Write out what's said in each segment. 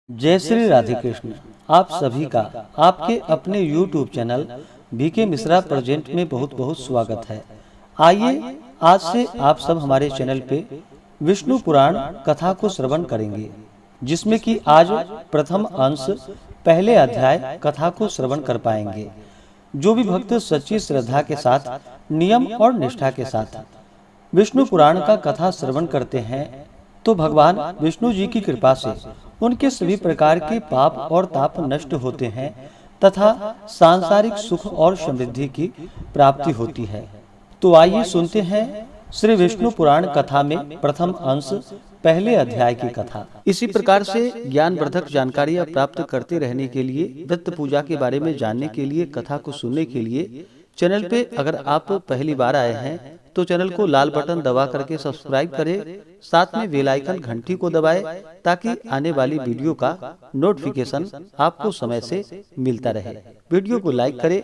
जय श्री राधे कृष्ण। आप सभी का आपके अपने YouTube channel BK Mishra present में बहुत बहुत स्वागत है। आइए आज से आप सब हमारे चैनल पे विष्णु पुराण कथा को श्रवण करेंगे, जिसमें कि आज प्रथम अंश पहले अध्याय कथा को श्रवण कर पाएंगे। जो भी भक्त सच्ची श्रद्धा के साथ नियम और निष्ठा के साथ विष्णु पुराण का कथा श्रवण करते हैं तो भगवान विष्णु जी की कृपा से उनके सभी प्रकार के पाप और ताप नष्ट होते हैं तथा सांसारिक सुख और समृद्धि की प्राप्ति होती है। तो आइए सुनते हैं श्री विष्णु पुराण कथा में प्रथम अंश पहले अध्याय की कथा। इसी प्रकार से ज्ञानवर्धक जानकारियां प्राप्त करते रहने के लिए, व्रत पूजा के बारे में जानने के लिए, कथा को सुनने के लिए चैनल पे अगर आप पहली बार आए हैं तो चैनल को लाल बटन दबा करके सब्सक्राइब करें, साथ में बेल आइकन घंटी को दबाएं ताकि आने वाली वीडियो का नोटिफिकेशन आपको समय से मिलता रहे। वीडियो को लाइक करें,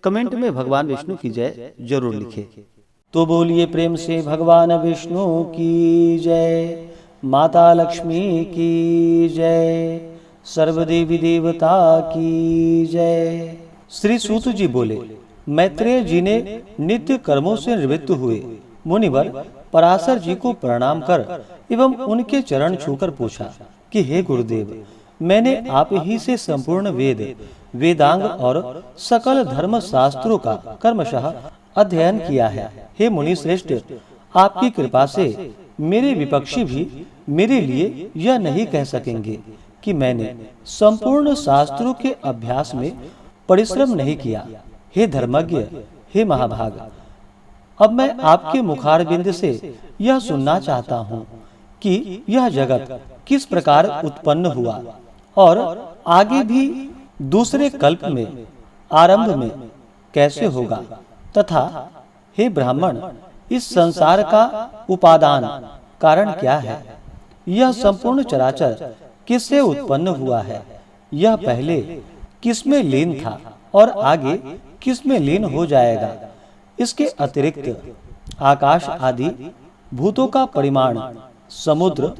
कमेंट में भगवान विष्णु की जय जरूर लिखें। तो बोलिए प्रेम से भगवान विष्णु की जय, माता लक्ष्मी की जय, सर्वदेवी देवता की जय। श्री सूत जी बोले, मैत्रेय जी ने नित्य कर्मों से निवृत्त हुए मुनिवर पराशर जी को प्रणाम कर एवं उनके चरण छूकर पूछा कि हे गुरुदेव, मैंने आप ही से संपूर्ण वेद, वेदांग और सकल धर्म शास्त्रों का कर्मशः अध्ययन किया है। हे मुनि श्रेष्ठ, आपकी कृपा से मेरे विपक्षी भी मेरे लिए यह नहीं कह सकेंगे कि मैंने संपूर्ण शास्त्रों के अभ्यास में परिश्रम नहीं किया। हे धर्मज्ञ, हे महाभाग, अब मैं आपके मुखारबिंद से यह सुनना चाहता हूँ कि यह जगत किस प्रकार उत्पन्न हुआ और आगे भी दूसरे कल्प में आरंभ में कैसे होगा, तथा हे ब्राह्मण, इस संसार का उपादान कारण क्या है, यह संपूर्ण चराचर किससे उत्पन्न हुआ है, यह पहले किसमें लीन था और आगे किसमें लीन हो जाएगा। इसके अतिरिक्त आकाश आदि भूतों का परिमाण, समुद्र,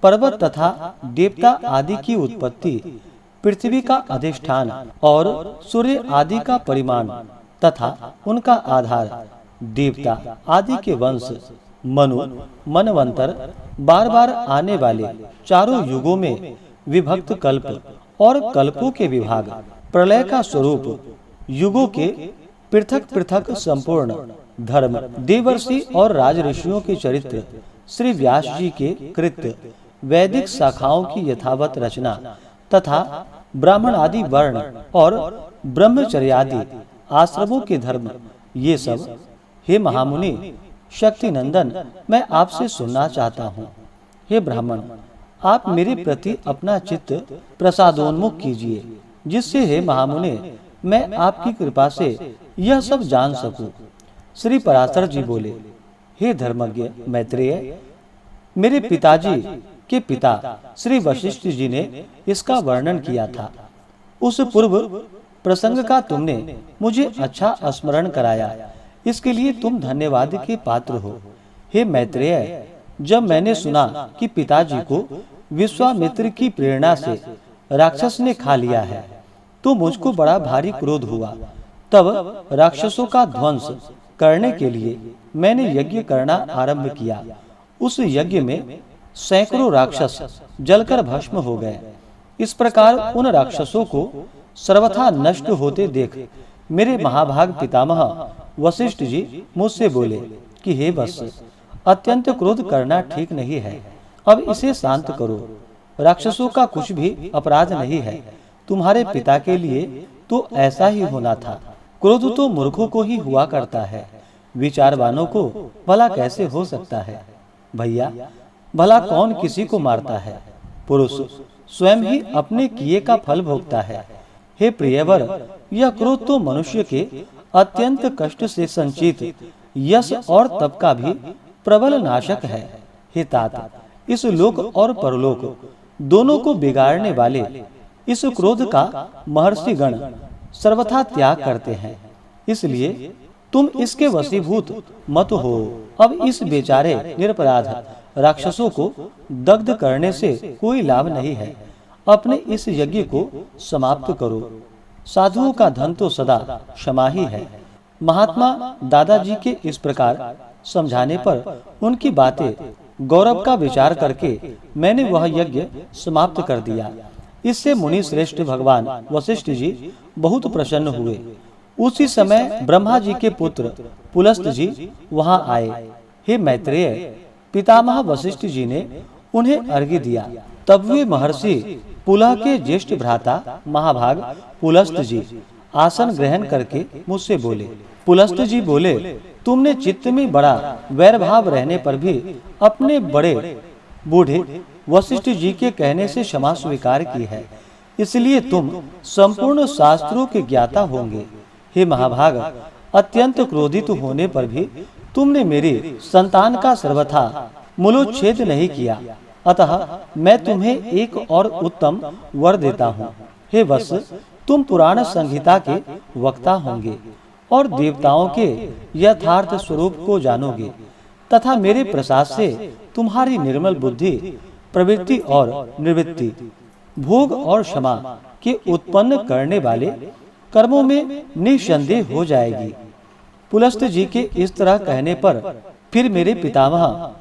पर्वत तथा देवता आदि की उत्पत्ति, पृथ्वी का अधिष्ठान और सूर्य आदि का परिमाण तथा उनका आधार, देवता आदि के वंश, मनु, मनवंतर, बार बार आने वाले चारों युगों में विभक्त कल्प और कल्पों के विभाग, प्रलय का स्वरूप, युगों के पृथक पृथक संपूर्ण धर्म, देवर्षि और राज ऋषियों के चरित्र, श्री व्यास जी के कृत्य, वैदिक शाखाओं की यथावत रचना तथा ब्राह्मण आदि वर्ण और ब्रह्मचर्यादि आश्रमों के धर्म, ये सब हे महामुनि शक्ति नंदन मैं आपसे सुनना चाहता हूँ। हे ब्राह्मण, आप मेरे प्रति अपना चित्त प्रसादोन्मुख कीजिए, जिससे हे महामुनि मैं आपकी कृपा से यह सब जान सकूं। श्री पराशर जी बोले, हे धर्मज्ञ मैत्रेय, मेरे पिताजी के पिता श्री वशिष्ठ जी ने इसका वर्णन किया था। उस पूर्व प्रसंग का तुमने मुझे अच्छा स्मरण कराया, इसके लिए तुम धन्यवाद के पात्र हो। हे मैत्रेय, जब मैंने सुना कि पिताजी को विश्वामित्र की प्रेरणा से राक्षस ने खा लिया है तो मुझको बड़ा भारी क्रोध हुआ। तब राक्षसों का ध्वंस करने के लिए मैंने यज्ञ करना आरंभ किया। उस यज्ञ में सैकड़ों राक्षस जलकर भस्म हो गए। इस प्रकार उन राक्षसों को सर्वथा नष्ट होते देख मेरे महाभाग पितामह वशिष्ठ जी मुझसे बोले कि हे वत्स, अत्यंत क्रोध करना ठीक नहीं है, अब इसे शांत करो। राक्षसों का कुछ भी अपराध नहीं है, तुम्हारे पिता के लिए तो ऐसा ही होना था। क्रोध तो मूर्खों को ही हुआ करता है, विचारवानों को भला कैसे हो सकता है। भैया, भला कौन किसी को मारता है, पुरुष स्वयं ही अपने किए का फल भोगता है। हे प्रियवर, यह क्रोध तो मनुष्य के अत्यंत कष्ट से संचित यश और तप का भी प्रबल नाशक है। हे तात, इस लोक और परलोक दोनों को बिगाड़ने वाले इस क्रोध का महर्षि गण सर्वथा त्याग करते हैं, इसलिए तुम इसके वशीभूत मत हो। अब इस बेचारे निरपराध राक्षसों को दग्ध करने से कोई लाभ नहीं है। अपने इस यज्ञ को समाप्त करो। साधुओं का धन तो सदा क्षमा ही है। महात्मा दादाजी के इस प्रकार समझाने पर उनकी बातें गौरव का विचार करके मैंने वह यज्ञ समाप्त कर दिया। इससे मुनि श्रेष्ठ भगवान वशिष्ठ जी बहुत प्रसन्न हुए। उसी समय ब्रह्मा जी के पुत्र पुलस्त जी वहां आए। हे मैत्रेय, पितामह वशिष्ठ जी ने उन्हें अर्घ्य दिया। तब वे महर्षि पुलह के ज्येष्ठ भ्राता महाभाग पुलस्त जी आसन ग्रहण करके मुझसे बोले। पुलस्त जी बोले, तुमने चित्त में बड़ा वैर भाव रहने पर भी अपने बड़े बूढ़े वशिष्ठ जी के कहने से क्षमा स्वीकार की है, इसलिए तुम संपूर्ण शास्त्रों के ज्ञाता होंगे। हे महाभाग, अत्यंत क्रोधित होने पर भी तुमने मेरी संतान का सर्वथा मूलोच्छेद नहीं किया, अतः मैं तुम्हें एक और उत्तम वर देता हूँ। हे वत्स, तुम पुराण संहिता के वक्ता होंगे और देवताओं के यथार्थ स्वरूप को जानोगे, तथा मेरे प्रसाद से तुम्हारी निर्मल बुद्धि, प्रवृत्ति और निवृत्ति, भोग और क्षमा के उत्पन्न करने वाले कर्मों में निसंदेह हो जाएगी। पुलस्त जी के इस तरह कहने पर फिर मेरे पितामह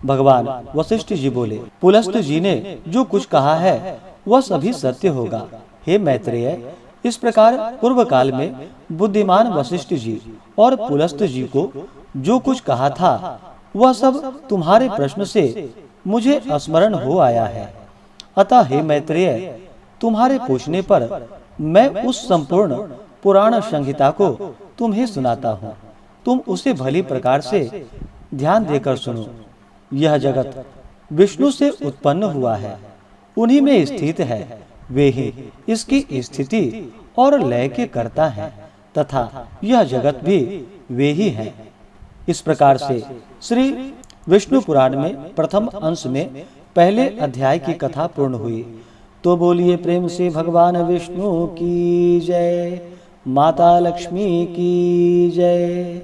भगवान वशिष्ठ जी बोले, पुलस्त जी ने जो कुछ कहा है वह सभी सत्य होगा। हे मैत्रेय, इस प्रकार पूर्व काल में बुद्धिमान वशिष्ठ जी और पुलस्त जी को जो कुछ कहा था वह सब तुम्हारे प्रश्न से मुझे स्मरण हो आया है। अतः हे मैत्रेय, तुम्हारे पूछने पर मैं उस संपूर्ण पुराण संहिता को तुम्हें सुनाता हूँ। तुम उसे भली प्रकार से ध्यान देकर सुनो। यह जगत विष्णु से उत्पन्न हुआ है, उन्हीं में स्थित है। वे ही इसकी स्थिति और लय के कर्ता हैं, तथा यह जगत भी वे ही हैं। इस प्रकार से श्री विष्णु पुराण में प्रथम अंश में पहले अध्याय की कथा पूर्ण हुई। तो बोलिए प्रेम से भगवान विष्णु की जय, माता लक्ष्मी की जय,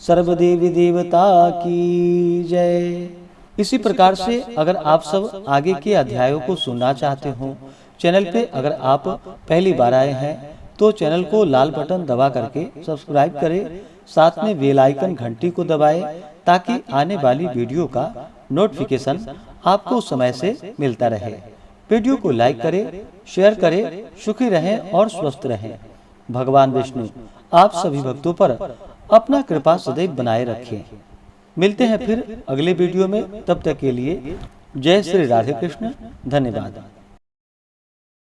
सर्वदेवी देवता की जय। इसी प्रकार से अगर आप सब आगे के अध्यायों को सुनना चाहते हो, चैनल पे अगर आप पहली बार आए हैं तो चैनल को लाल बटन दबा करके सब्सक्राइब करें, साथ में बेल आइकन घंटी को दबाएं ताकि आने वाली वीडियो का नोटिफिकेशन आपको समय से मिलता रहे। वीडियो को लाइक करें, शेयर करें। सुखी रहें और स्वस्थ रहें। भगवान विष्णु आप सभी भक्तों पर अपना कृपा सदैव बनाए रखें। मिलते हैं फिर अगले वीडियो में, तब तक के लिए जय श्री राधे कृष्ण। धन्यवाद।